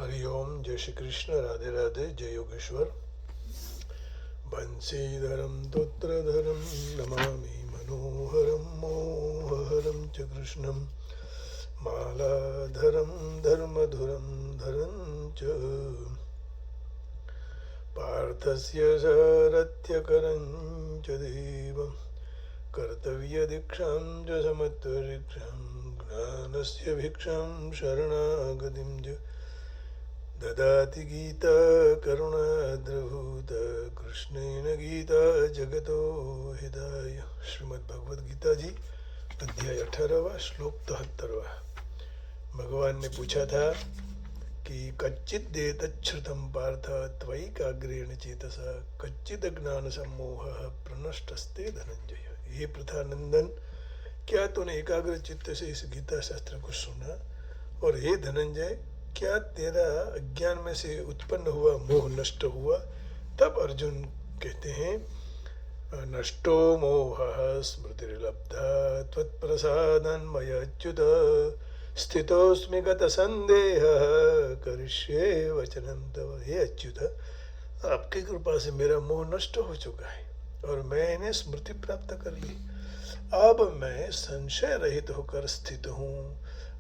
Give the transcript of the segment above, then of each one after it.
हरिओम, जय श्री कृष्ण, राधे राधे, जय योगेश्वर। बंशीधरम तोत्रधरम नमामि मनोहरम मोहहरम च कृष्णम मालाधरम धर्मधुरम धरं च पार्थस्य सारथ्यकरं च देवं कर्तव्यदीक्षां च समत्वशिक्षां ज्ञानस्य भिक्षां शरणागतिं च ददाति गीता करुणाद्रभूत कृष्णेन गीता जगतो हिताय। श्रीमद् भगवद गीता जी अध्याय 18वां श्लोक 73वां। भगवान ने पूछा था कि कच्चित देतच्छ्रुतं पार्थ त्वयि काग्रेण चेतसा कच्चिद ज्ञान सम्मोहः प्रनष्टस्ते धनंजय। हे प्रथानंदन, क्या तूने एकाग्र चित्त से इस गीता शास्त्र को सुना? और हे धनंजय, क्या तेरा अज्ञान में से उत्पन्न हुआ मोह नष्ट हुआ? तब अर्जुन कहते हैं, नष्टो मोहः स्मृतिर्लब्धा त्वत्प्रसादान्मयाच्युत स्थितोऽस्मि गतसन्देहः करिष्ये वचनं तव। हे अच्युत, आपकी कृपा से मेरा मोह नष्ट हो चुका है और मैंने स्मृति प्राप्त कर ली। अब मैं संशय रहित होकर स्थित हूँ।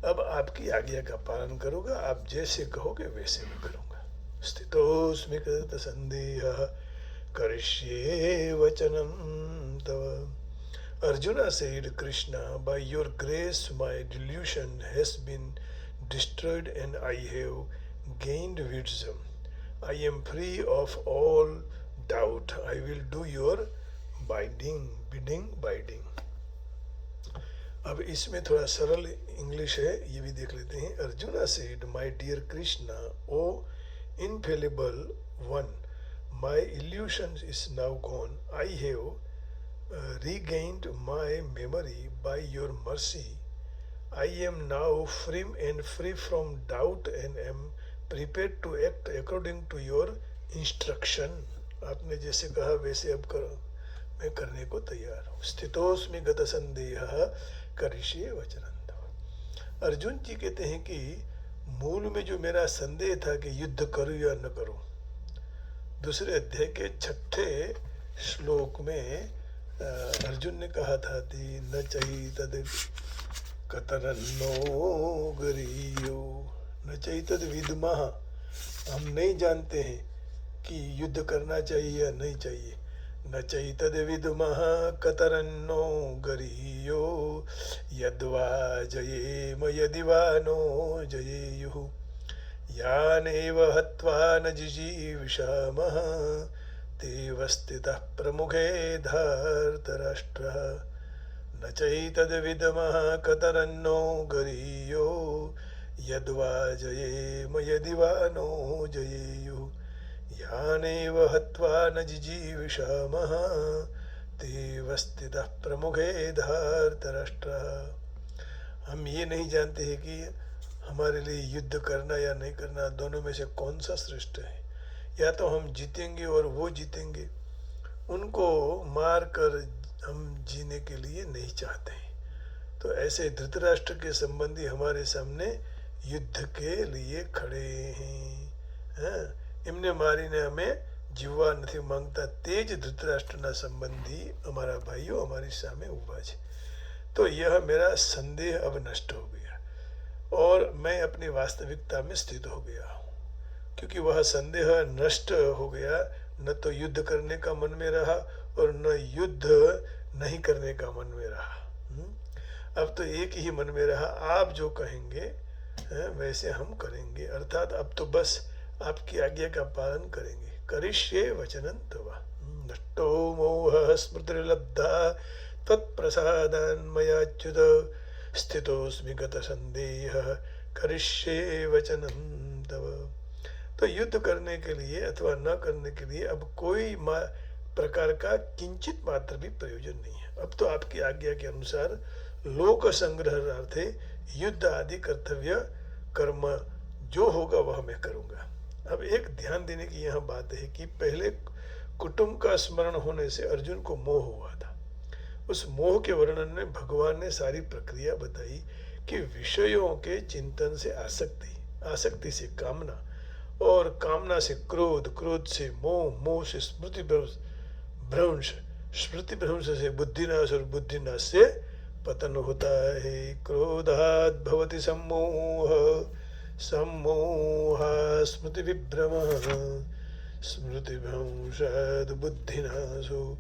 अब आपकी आज्ञा का पालन करूँगा, आप जैसे कहोगे वैसे मैं करूँगा। स्थितोऽस्मि गतसन्देहः करिष्ये वचनं तव। Arjuna said, Krishna, by your grace my delusion has been destroyed and I have gained wisdom. I am free of all doubt. I will do your bidding. अब इसमें थोड़ा सरल इंग्लिश है, ये भी देख लेते हैं। Arjuna said, my dear Krishna, O infallible one, my illusion is now gone. I have regained my memory by your mercy. I am now free from doubt and am prepared to act according to your instruction. आपने जैसे कहा वैसे अब करो, मैं करने को तैयार हूँ. स्थितोस्मि गत संदेहः करिष्ये वचनं तव. अर्जुन जी कहते हैं कि मूल में जो मेरा संदेह था कि युद्ध करूँ या न करूँ, दूसरे अध्याय के 6 श्लोक में अर्जुन ने कहा था कि न चाहिए तद कतरन्नो गरीयो न चाहिए तद विद्मः. हम नहीं जानते हैं कि युद्ध करना चाहिए या नहीं चाहिए. न चाहिए तद विद्मः कतरन्नो गरीयो यद्वा जयेम यदि वा नो जयेयुः यानेव हत्वा न जिजीविषामः तेव स्थितः प्रमुखे धार्तराष्ट्रः. न चैतद्विद्मः कतरन्नो गरीयो यद्वा जयेम यदि वा नो जयेयुः यानेव हत्वा न जिजीविषामः तेव स्थितः प्रमुखे धार्तराष्ट्रः. हम ये नहीं जानते हैं कि हमारे लिए युद्ध करना या नहीं करना, दोनों में से कौन सा श्रेष्ठ है. या तो हम जीतेंगे और वो जीतेंगे, उनको मार कर हम जीने के लिए नहीं चाहते हैं. तो ऐसे धृतराष्ट्र के संबंधी हमारे सामने युद्ध के लिए खड़े हैं. इमने मारीने हमें जीवा नहीं मांगता, तेज धृतराष्ट्र संबंधी हमारा भाइयों हमारी सामने उभा है. तो यह मेरा संदेह अब नष्ट हो गया और मैं अपनी वास्तविकता में स्थित हो गया हूँ. क्योंकि वह संदेह नष्ट हो गया, न तो युद्ध करने का मन में रहा और न युद्ध नहीं करने का मन में रहा. अब तो एक ही मन में रहा, आप जो कहेंगे वैसे हम करेंगे. अर्थात अब तो बस आपकी आज्ञा का पालन करेंगे. करिष्ये वचनं तव. नष्टो मोहः स्मृतिर्लब्धा त्वत्प्रसादान्मयाच्युत स्थितोऽस्मि गतसन्देहः करिष्ये वचनं तव. तो युद्ध करने के लिए अथवा न करने के लिए अब कोई प्रकार का किंचित मात्र भी प्रयोजन नहीं है. अब तो आपकी आज्ञा के अनुसार लोक संग्रहार्थे युद्ध आदि कर्तव्य कर्म जो होगा वह मैं करूँगा. अब एक ध्यान देने की यहाँ बात है कि पहले कुटुंब का स्मरण होने से अर्जुन को मोह हुआ था. उस मोह के वर्णन में भगवान ने सारी प्रक्रिया बताई कि विषयों के चिंतन से आसक्ति, आसक्ति से कामना, और कामना से क्रोध, क्रोध से मोह, मोह से स्मृति भ्रंश, स्मृति भ्रंश से बुद्धिनाश और बुद्धिनाश से पतन होता है। क्रोधात् भवति सम्मोह, सम्मोह स्मृति विभ्रम, स्मृति भ्रंशात् बुद्धिनाशो,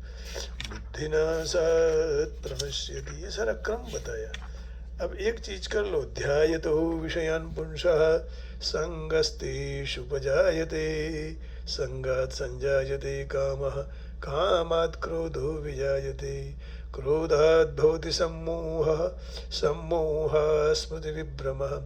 बुद्धिनाशात् प्रणश्यति। ये सारा क्रम बताया। अब एक चीज कर लो, ध्यायतो विषयान् पुंसः संगस्तेषुपजायते, संगात् संजायते कामः, कामात् क्रोधो विजायते, क्रोधात् भवति सम्मोहः, सम्मोहः स्मृति विभ्रमः,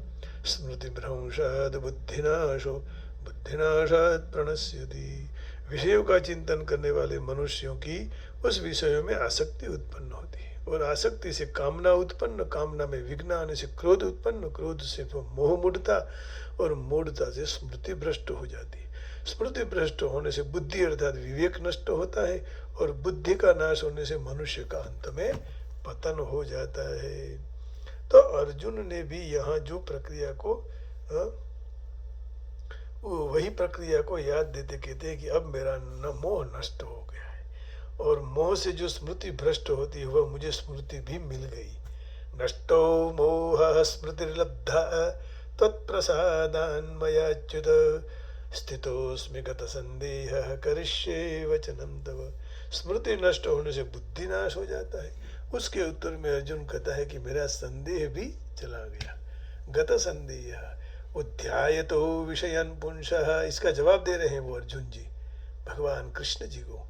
स्मृति भ्रंशात् बुद्धिनाशो, बुद्धिनाशात् प्रणश्यति। विषयों का चिंतन करने वाले मनुष्यों की उस विषयों में आसक्ति उत्पन्न होती है, और आसक्ति से कामना उत्पन्न, कामना में विघ्न आने से क्रोध उत्पन्न, क्रोध से मोह मूढ़ता, और मूढ़ता से स्मृति भ्रष्ट हो जाती है। स्मृति भ्रष्ट होने से बुद्धि अर्थात विवेक नष्ट होता है, और बुद्धि का नाश होने से मनुष्य का अंत में पतन हो जाता है। तो अर्जुन ने भी यहाँ जो प्रक्रिया को वही प्रक्रिया को याद देते कहते हैं कि अब मेरा मोह नष्ट हो गया है, और मोह से जो स्मृति भ्रष्ट होती है वह मुझे स्मृति भी मिल गई। नष्टो मोह स्मृतिर्लब्धा त्वत्प्रसादान्मयाच्युत, स्थितोऽस्मि गतसन्देहः करिष्ये वचनं तव। स्मृति नष्ट होने से बुद्धि नाश हो जाता है। उसके उत्तर में अर्जुन कहता है कि मेरा संदेह भी चला गया। गत संदेह ध्यायतो विषयान् पुंसः, इसका जवाब दे रहे हैं वो अर्जुन जी भगवान कृष्ण जी को।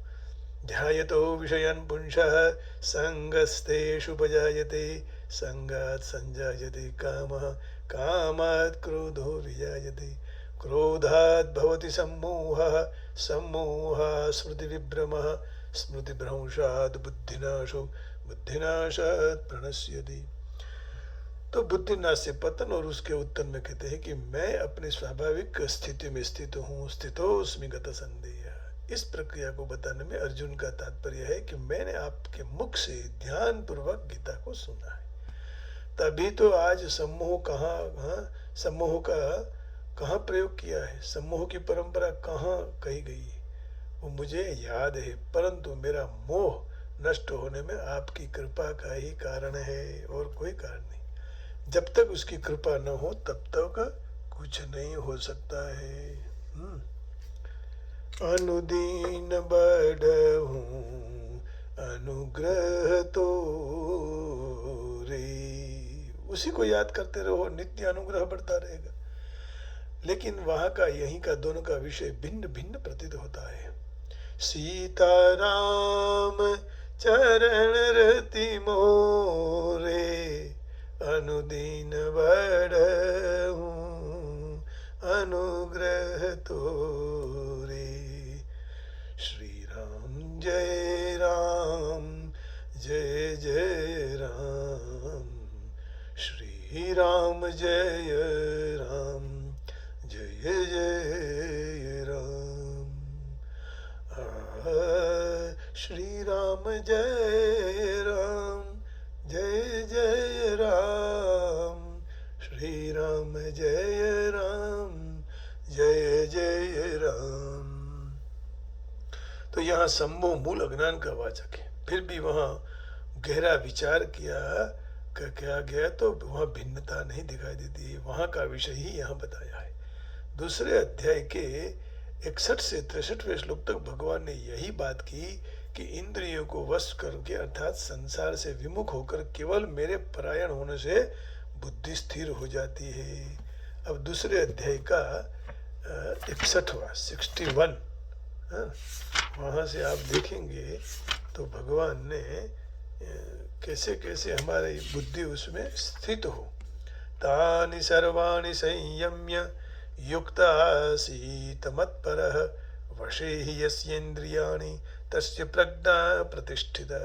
ध्यायतो विषयान् पुंसः संगस्तेषुपजायते, संगात् संजायते कामः, कामात् क्रोधो विजायते, क्रोधात् भवति सम्मोहः, सम्मोहः स्मृति विभ्रमः, स्मृति भ्रंशात् बुद्धिनाशो, बुद्धिनाशात् प्रणश्यति। तो बुद्धिनाश से पतन, और उसके उत्तर में कहते हैं कि मैं अपनी स्वाभाविक स्थिति में स्थित हूँ, स्थितोऽस्मि गत संदेह। इस प्रक्रिया को बताने में अर्जुन का तात्पर्य है कि मैंने आपके मुख से ध्यान पूर्वक गीता को सुना है, तभी तो आज सम्मोह सम्मोह का कहाँ प्रयोग किया है, सम्मोह की परंपरा कहाँ कही गई है वो मुझे याद है, परंतु मेरा मोह नष्ट होने में आपकी कृपा का ही कारण है, और कोई कारण नहीं। जब तक उसकी कृपा न हो तब तक कुछ नहीं हो सकता है। अनुदीन बढ़ूं अनुग्रह तो रे, उसी को याद करते रहो, नित्य अनुग्रह बढ़ता रहेगा। लेकिन वहां का यहीं का दोनों का विषय भिन्न भिन्न प्रतीत होता है। सीताराम चरण रति मोरे, अनुदीन बढ़ूं अनुग्रह तोरे। श्री राम जय राम, जय जय राम, श्री राम जय राम, जय जय राम। श्री राम जय राम, जय जय राम, श्री राम जय राम, जय जय राम। तो यहाँ सम्मोह मूल अज्ञान का वाचक है, फिर भी वहाँ गहरा विचार किया क्या गया तो वहाँ भिन्नता नहीं दिखाई देती है। वहाँ का विषय ही यहाँ बताया है। दूसरे अध्याय के 61 से 63वें श्लोक तक भगवान ने यही बात की कि इंद्रियों को वश करके अर्थात संसार से विमुख होकर केवल मेरे परायण होने से बुद्धि स्थिर हो जाती है। अब दूसरे अध्याय का 61 वहाँ से आप देखेंगे तो भगवान ने कैसे कैसे हमारी बुद्धि उसमें स्थित हो। तानि सर्वाणि संयम्य युक्त आसीत मत्परः, वशे हि यस्येन्द्रियाणि तस्य प्रज्ञा प्रतिष्ठिता।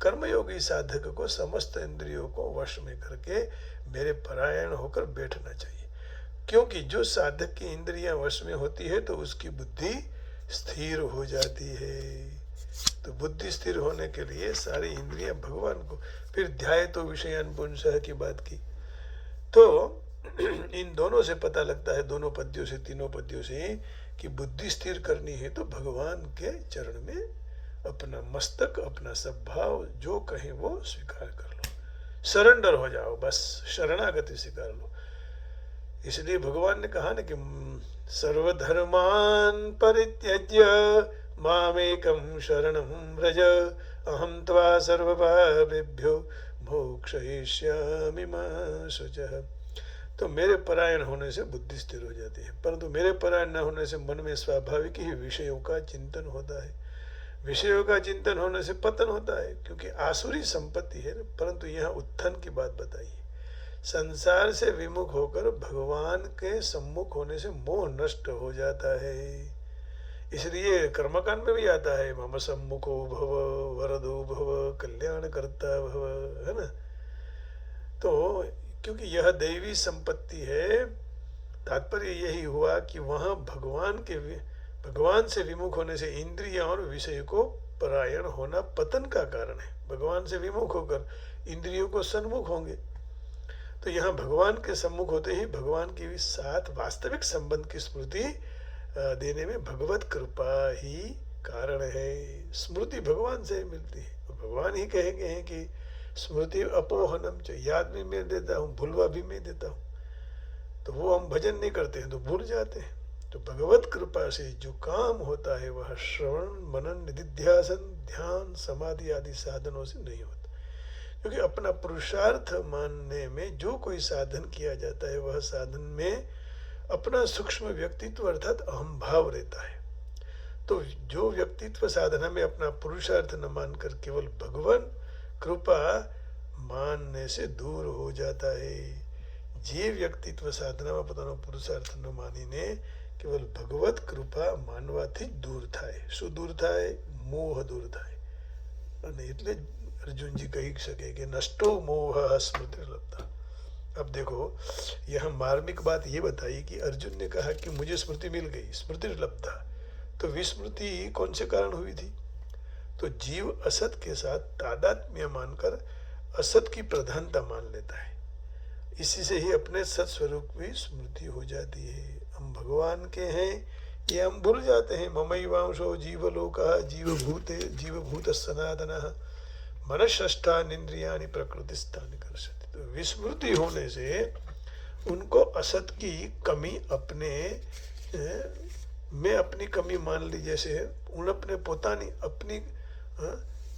कर्मयोगी साधक को समस्त इंद्रियों को वश में करके मेरे परायण होकर बैठना चाहिए, क्योंकि जो साधक की इंद्रियां वश में होती है तो उसकी बुद्धि स्थिर हो जाती है। तो बुद्धि स्थिर होने के लिए सारी इंद्रियां भगवान को, फिर ध्याय तो विषयान् पुंसः की बात की। तो इन दोनों से पता लगता है, दोनों पद्यों से, तीनों पद्यों से, कि बुद्धि स्थिर करनी है तो भगवान के चरण में अपना मस्तक, अपना सब भाव जो कहे वो स्वीकार कर लो, सरेंडर हो जाओ, बस शरणागति स्वीकार लो। इसलिए भगवान ने कहा ना कि सर्वधर्मान परित्यज्य मामेकं शरणं व्रज अहं त्वा सर्वपापेभ्यो मोक्षयिष्यामि मा शुचः। तो मेरे परायण होने से बुद्धि स्थिर हो जाती है, परंतु मेरे परायण न होने से मन में स्वाभाविक ही विषयों का चिंतन होता है। विषयों का चिंतन होने से पतन होता है, क्योंकि आसुरी संपत्ति है। परंतु यहाँ उत्थान की बात बताई है। संसार से विमुख होकर भगवान के सम्मुख होने से मोह नष्ट हो जाता है। इसलिए कर्मकांड में भी आता है, मम सम्मुखो भव वरदो भव कल्याण करता भव, है ना। तो क्योंकि यह दैवी संपत्ति है, तात्पर्य यही हुआ कि वहां भगवान से विमुख होने से इंद्रिय और विषय को परायण होना पतन का कारण है। भगवान से विमुख होकर इंद्रियों को सन्मुख होंगे, तो यहाँ भगवान के सम्मुख होते ही भगवान के साथ वास्तविक संबंध की स्मृति देने में भगवत कृपा ही कारण है। स्मृति भगवान से मिलती है, तो भगवान ही कहेंगे हैं कि स्मृति अपोहनम, जो याद भी मैं देता हूँ, भूलवा भी मैं देता हूँ। तो वो हम भजन नहीं करते हैं तो भूल जाते हैं। तो भगवत कृपा से जो काम होता है वह श्रवण, मनन, निधिध्यासन, ध्यान, समाधि आदि साधनों से नहीं होता। क्योंकि अपना पुरुषार्थ मानने में जो कोई साधन किया जाता है, वह साधन में अपना सूक्ष्म व्यक्तित्व अर्थात अहम भाव रहता है। तो जो व्यक्तित्व साधना में अपना पुरुषार्थ न मानकर केवल भगवान कृपा मानने से दूर हो जाता है। जे व्यक्तित्व साधना में પોતાનો પુરુષાર્થ ન માનીને કેવલ ભગવત કૃપા માનવાથી દૂર થાય। શું દૂર થાય? મોહ દૂર થાય। અને એટલે अर्जुन जी कही सके कि नष्टो मोह स्मृति लब्धा। अब देखो यह मार्मिक बात ये बताई कि अर्जुन ने कहा कि मुझे स्मृति मिल गई, स्मृति लब्धा। तो विस्मृति कौन से कारण हुई थी? तो जीव असत के साथ तादात्म्य मानकर असत की प्रधानता मान लेता है, इसी से ही अपने सत्स्वरूप की स्मृति हो जाती है। हम भगवान के हैं ये हम भूल जाते हैं। ममैवांशो जीवलोकः जीवभूत सनातनः मनष्ठान इंद्रियाणि प्रकृति स्थान कर्षति। तो विस्मृति होने से उनको असत की कमी में अपनी कमी मान ली। जैसे उणप ने पोतानी अपनी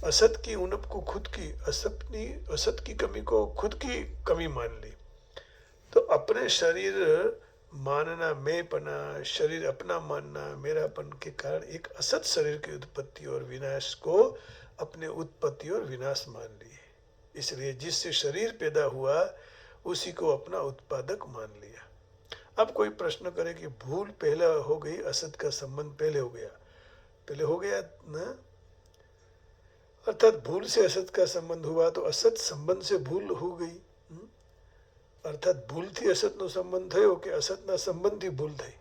असत की उणप को खुद की, असत की कमी को खुद की कमी मान ली। तो अपने शरीर मानना, मैंपना, शरीर अपना मानना, मेरापन के कारण एक असत शरीर की उत्पत्ति और विनाश को अपने उत्पत्ति और विनाश मान लिए। इसलिए जिससे शरीर पैदा हुआ उसी को अपना उत्पादक मान लिया। अब कोई प्रश्न करे कि भूल पहले हो गई, असत का संबंध पहले हो गया ना, अर्थात भूल से असत का संबंध हुआ तो असत संबंध से भूल हो गई। अर्थात भूल थी असत नो संबंध थयो कि असत ना संबंध थी भूल थी?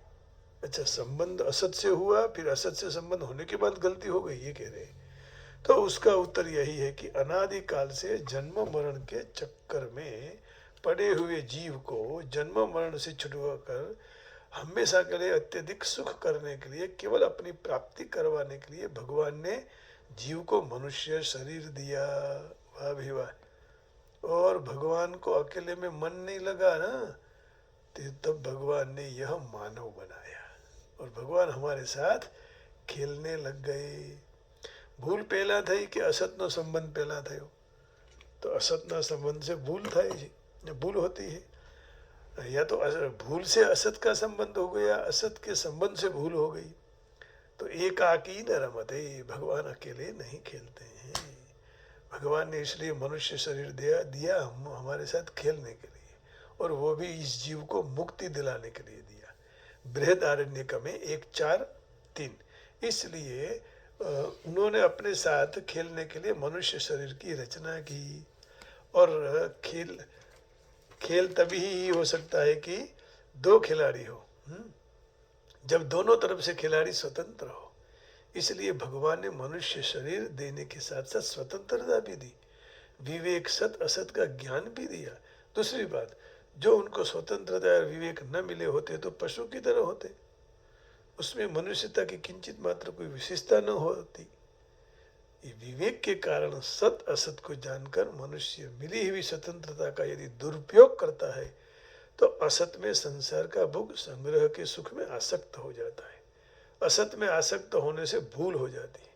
अच्छा, संबंध असत से हुआ, फिर असत से संबंध होने के बाद गलती हो गई, ये कह रहे हैं। तो उसका उत्तर यही है कि अनादिकाल से जन्म मरण के चक्कर में पड़े हुए जीव को जन्म मरण से छुड़वाकर हमेशा के लिए अत्यधिक सुख करने के लिए, केवल अपनी प्राप्ति करवाने के लिए भगवान ने जीव को मनुष्य शरीर दिया। वाह भी वाह। और भगवान को अकेले में मन नहीं लगा ना, तो तब भगवान ने यह मानव बनाया और भगवान हमारे साथ खेलने लग गए। भूल पहला थई कि असत नो संबंध पहला थयो? तो असत ना संबंध से भूल थाय छे, भूल होती है। या तो भूल से असत का संबंध हो गया, असत के संबंध से भूल हो गई। तो एकाकी न रमते, भगवान अकेले नहीं खेलते हैं। भगवान ने इसलिए मनुष्य शरीर दिया हमारे साथ खेलने के लिए, और वो भी इस जीव को मुक्ति दिलाने के लिए दिया। बृहदारण्यक में 1:4-3। इसलिए उन्होंने अपने साथ खेलने के लिए मनुष्य शरीर की रचना की। और खेल तभी ही हो सकता है कि दो खिलाड़ी हो, जब दोनों तरफ से खिलाड़ी स्वतंत्र हो। इसलिए भगवान ने मनुष्य शरीर देने के साथ साथ स्वतंत्रता भी दी, विवेक सत असत का ज्ञान भी दिया। दूसरी बात, जो उनको स्वतंत्रता और विवेक न मिले होते तो पशु की तरह होते, उसमें मनुष्यता की किंचित मात्र कोई विशेषता न होती। विवेक के कारण सत असत को जानकर मनुष्य मिली हुई स्वतंत्रता का यदि दुरुपयोग करता है तो असत में संसार का भोग संग्रह के सुख में आसक्त हो जाता है। असत में आसक्त होने से भूल हो जाती है।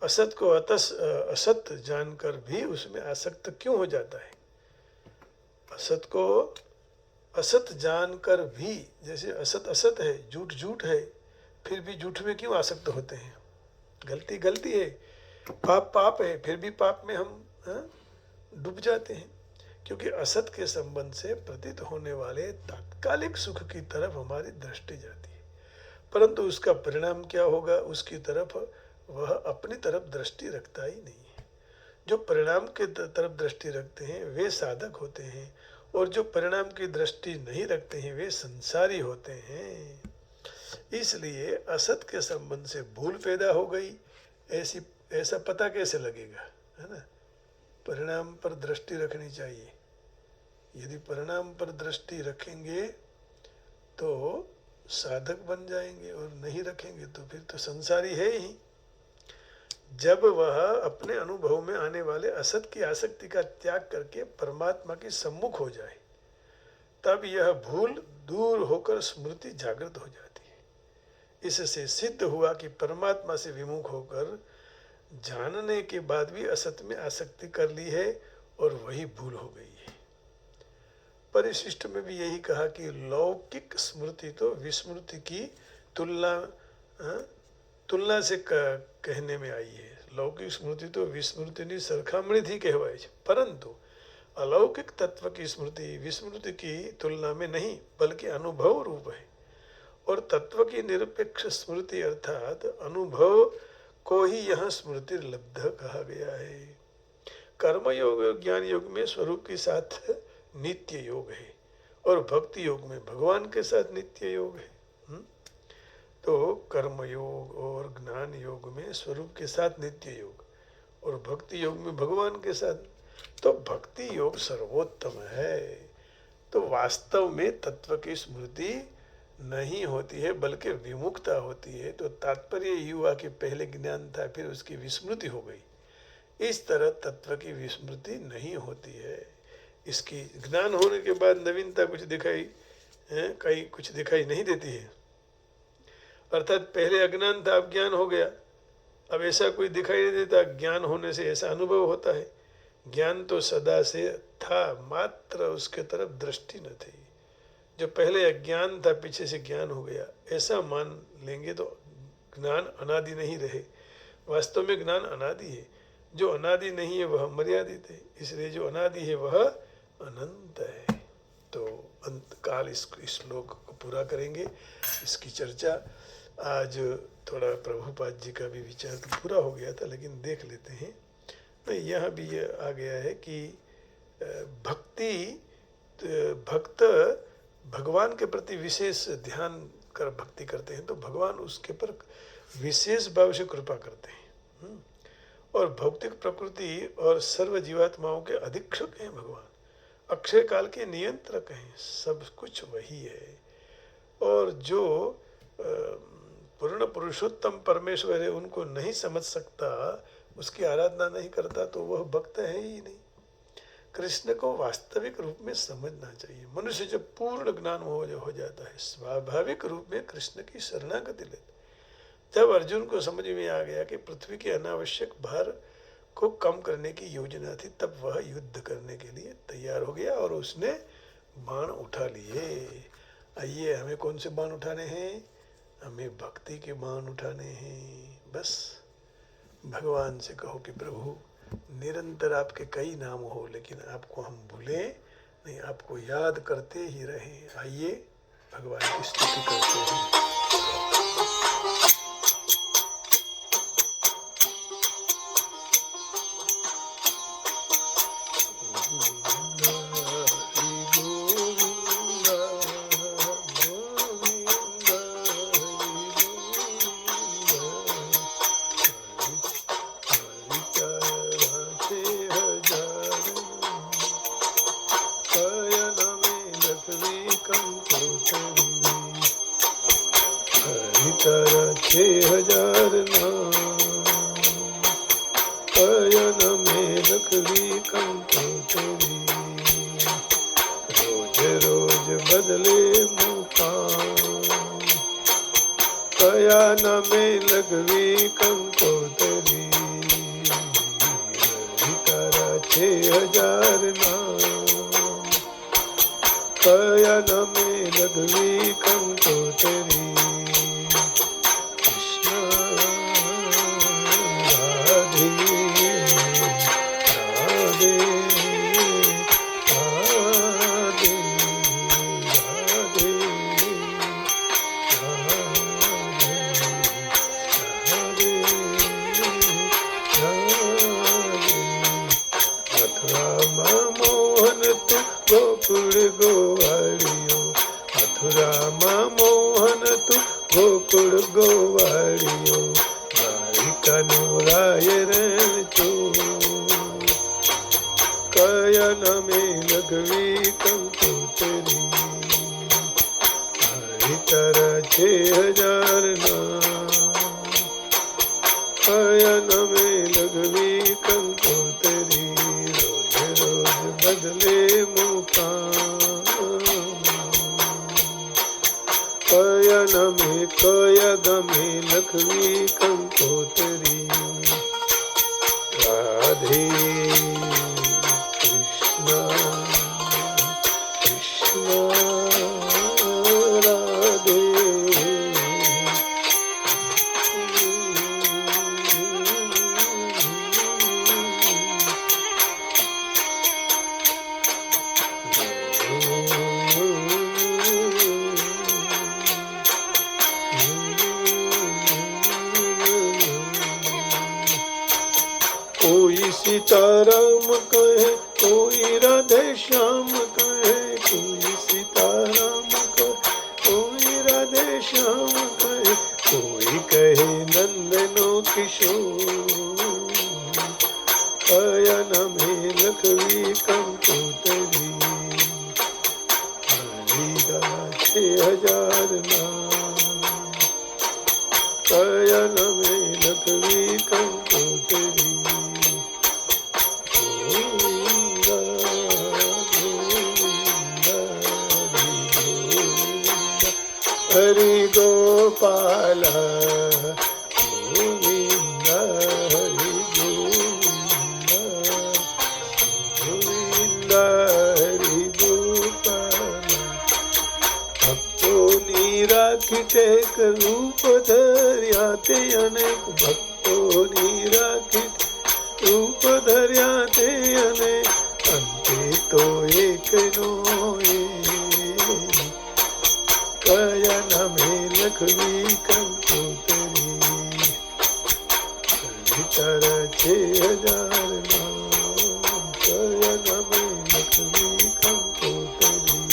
असत को असत जानकर भी उसमें आसक्त क्यों हो जाता है? असत को असत जानकर भी, जैसे असत असत है, झूठ झूठ है, फिर भी झूठ में क्यों आसक्त होते हैं? गलती गलती है, पाप पाप है, फिर भी पाप में हम डूब जाते हैं, क्योंकि असत के संबंध से प्रतीत होने वाले तात्कालिक सुख की तरफ हमारी दृष्टि जाती है, परंतु उसका परिणाम क्या होगा उसकी तरफ वह अपनी तरफ दृष्टि रखता ही नहीं है। जो परिणाम के तरफ दृष्टि रखते हैं वे साधक होते हैं, और जो परिणाम की दृष्टि नहीं रखते हैं वे संसारी होते हैं। इसलिए असत के संबंध से भूल पैदा हो गई, ऐसा पता कैसे लगेगा, है ना? परिणाम पर दृष्टि रखनी चाहिए। यदि परिणाम पर दृष्टि रखेंगे तो साधक बन जाएंगे, और नहीं रखेंगे तो फिर तो संसारी है ही। जब वह अपने अनुभव में आने वाले असत की आसक्ति का त्याग करके परमात्मा के सम्मुख हो जाए, तब यह भूल दूर होकर स्मृति जागृत हो जाती है। इससे सिद्ध हुआ कि परमात्मा से विमुख होकर जानने के बाद भी असत में आसक्ति कर ली है, और वही भूल हो गई है। परिशिष्ट में भी यही कहा कि लौकिक स्मृति तो विस्मृति की तुलना से कहने में आई है। लौकिक स्मृति तो विस्मृतिની સરખામણીથી કહેવાય છે, परंतु अलौकिक तत्व की स्मृति विस्मृति की तुलना में नहीं बल्कि अनुभव रूप है, और तत्व की निरपेक्ष स्मृति अर्थात अनुभव को ही यहाँ स्मृति लब्ध कहा गया है। कर्म योग और ज्ञान योग में स्वरूप के साथ नित्य योग है, और भक्ति योग में भगवान के साथ नित्य योग है। तो कर्म योग और ज्ञान योग में स्वरूप के साथ नित्य योग, और भक्ति योग में भगवान के साथ। तो भक्ति योग सर्वोत्तम है। तो वास्तव में तत्व की स्मृति नहीं होती है बल्कि विमुखता होती है। तो तात्पर्य युवा के पहले ज्ञान था, फिर उसकी विस्मृति हो गई। इस तरह तत्व की विस्मृति नहीं होती है। इसकी ज्ञान होने के बाद नवीनता कुछ दिखाई नहीं देती है। अर्थात पहले अज्ञान था, अब ज्ञान हो गया, अब ऐसा कोई दिखाई नहीं देता। ज्ञान होने से ऐसा अनुभव होता है। ज्ञान तो सदा से था, मात्र उसके तरफ दृष्टि न थी। जो पहले अज्ञान था पीछे से ज्ञान हो गया, ऐसा मान लेंगे तो ज्ञान अनादि नहीं रहे। वास्तव में ज्ञान अनादि है। जो अनादि नहीं है वह मर्यादित है, इसलिए जो अनादि है वह अनंत है। तो अंत काल इस श्लोक को पूरा करेंगे। इसकी चर्चा आज थोड़ा प्रभुपाद जी का भी विचार तो पूरा हो गया था, लेकिन देख लेते हैं। यहाँ भी ये आ गया है कि भक्त भगवान के प्रति विशेष ध्यान कर भक्ति करते हैं तो भगवान उसके पर विशेष भाव से कृपा करते हैं। और भौतिक प्रकृति और सर्व जीवात्माओं के अधीक्षक हैं भगवान, अक्षय काल के नियंत्रक हैं, सब कुछ वही है। और जो पूर्ण पुरुषोत्तम परमेश्वर है उनको नहीं समझ सकता, उसकी आराधना नहीं करता, तो वह भक्त है ही नहीं। कृष्ण को वास्तविक रूप में समझना चाहिए। मनुष्य जब पूर्ण ज्ञान हो जाता है, स्वाभाविक रूप में कृष्ण की शरणागति लेता। जब अर्जुन को समझ में आ गया कि पृथ्वी के अनावश्यक भार को कम करने की योजना थी, तब वह युद्ध करने के लिए तैयार हो गया और उसने बाण उठा लिए। आइए, हमें कौन से बाण उठाने हैं? हमें भक्ति के बाण उठाने हैं। बस भगवान से कहो कि प्रभु निरंतर आपके कई नाम हो, लेकिन आपको हम भूले नहीं, आपको याद करते ही रहे। आइए भगवान की स्तुति करते हैं। शयन में તારા 6000 નામ, કયા નામે લખવી કંકોતરી, રોજ રોજ બદલે મુકામ, કયા નામે લખવી કંકોતરી, તારા 6000 નામ, કયા નામે લખવી કંકોતરી. ગોકુળ ગોવાળિયો, મથુરામાં મોહન તું ગોકુળ ગોવાળિયો, દ્વારિકાનું રાય રણ ચોર, કયા નામે લખવી કંકોતરી, તારા 6000 નામ, કયા નામે લખવી કંકોતરી, રોજ રોજ બદલે કયા નામે કયા ગામે લખવી કંકોતરી. રાધે કૃષ્ણ કૃષ્ણ રાધે. कोई सीताराम कहे, कोई राधे श्याम कहे, कोई सीताराम कहे, कोई राधे श्याम कहे, कोई कहे नंदनो किशोर, कया नामे लखवी कंकोतरी, हरिदा 6000 नाम, कया नामे लखवी कंकोतरी. हरि गोपाल गोविंद, हरि गोविंद गोविंद, हरि गोपाल. ભક્તોની રાખી ટેક રૂપ ધર્યા તે અનેક, ભક્તોની રાખી રૂપ ધર્યા તે અનેક, અંતે તો એકનો એક, કયા નામે લખવી કંકોતરી, તારા 6000 નામ, કયા નામે લખવી કંકોતરી.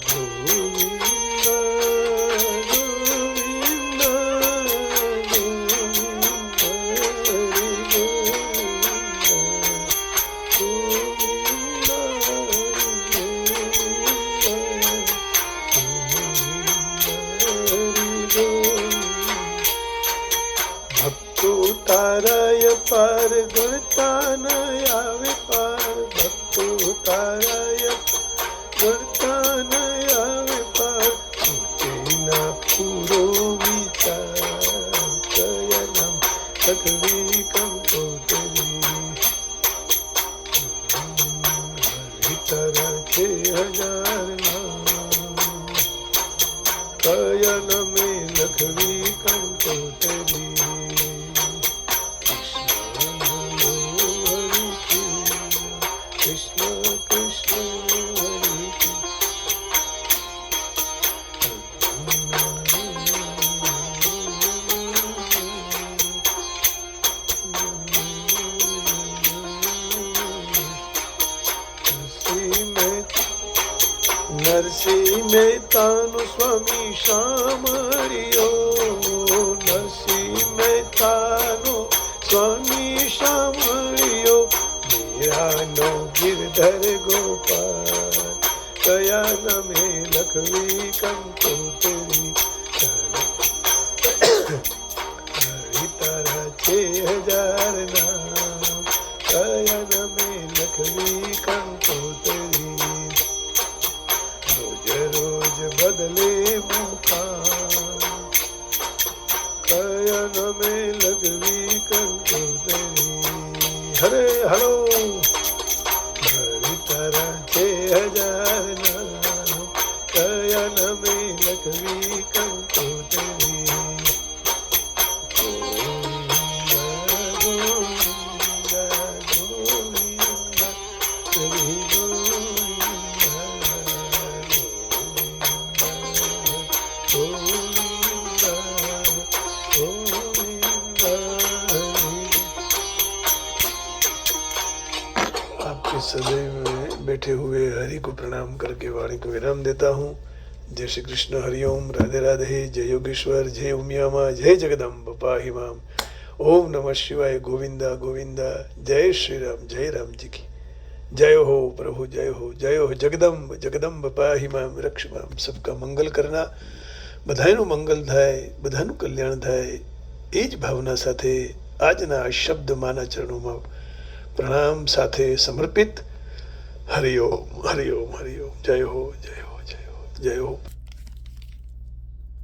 ગોવિંદ ગોવિંદ ભક્તો તારાય પાર, ગણતા ન આવે પાર, ભક્તો તારાય ગણતા ન આવે પાર, ઊંચેના પૂરો વિચાર, કયા નામ લખવી કંકોતરી, તારા 6000 નામ, કયા નામે લખવી કંકોતરી. Krishna Krishna Hare નરસિંહ મહેતાનો સ્વામી સાંભળ્યો, નરસિંહ મહેતાનો સ્વામી સાંભળ્યો, મીરાનો ગિરધર ગોપાલ, કયા નામે લખવી કંકોતરી તારા 6000 નામ કયા મેં લખવી કંકોતરી રોજ રોજ બદલે મુકામ કયા મેં લગવી કંકોતરી હરે હલો તારા 6000 નામ કયા મેં લખવી કંકોતરી आपके सदैव बैठे हुए हरि को प्रणाम करके वाणी को विराम देता हूँ। जय श्री कृष्ण, हरिओम, राधे राधे, जय योगेश्वर, जय उमियामा, जय जगदम्ब पाहि माम। ओम नमः शिवाय, गोविंदा गोविंदा, जय श्री राम, जय राम जी की जय हो प्रभु, जय हो जगदम्ब जगदम्ब पाहि माम, रक्ष माम। सबका मंगल करना, બધાનું મંગલ થાય, બધાનું કલ્યાણ થાય, એ જ ભાવના સાથે આજના આ શબ્દ માના ચરણોમાં પ્રણામ સાથે સમર્પિત. હરિઓમ હરિઓમ હરિઓમ, જય હો જય હો જય હો જય હો.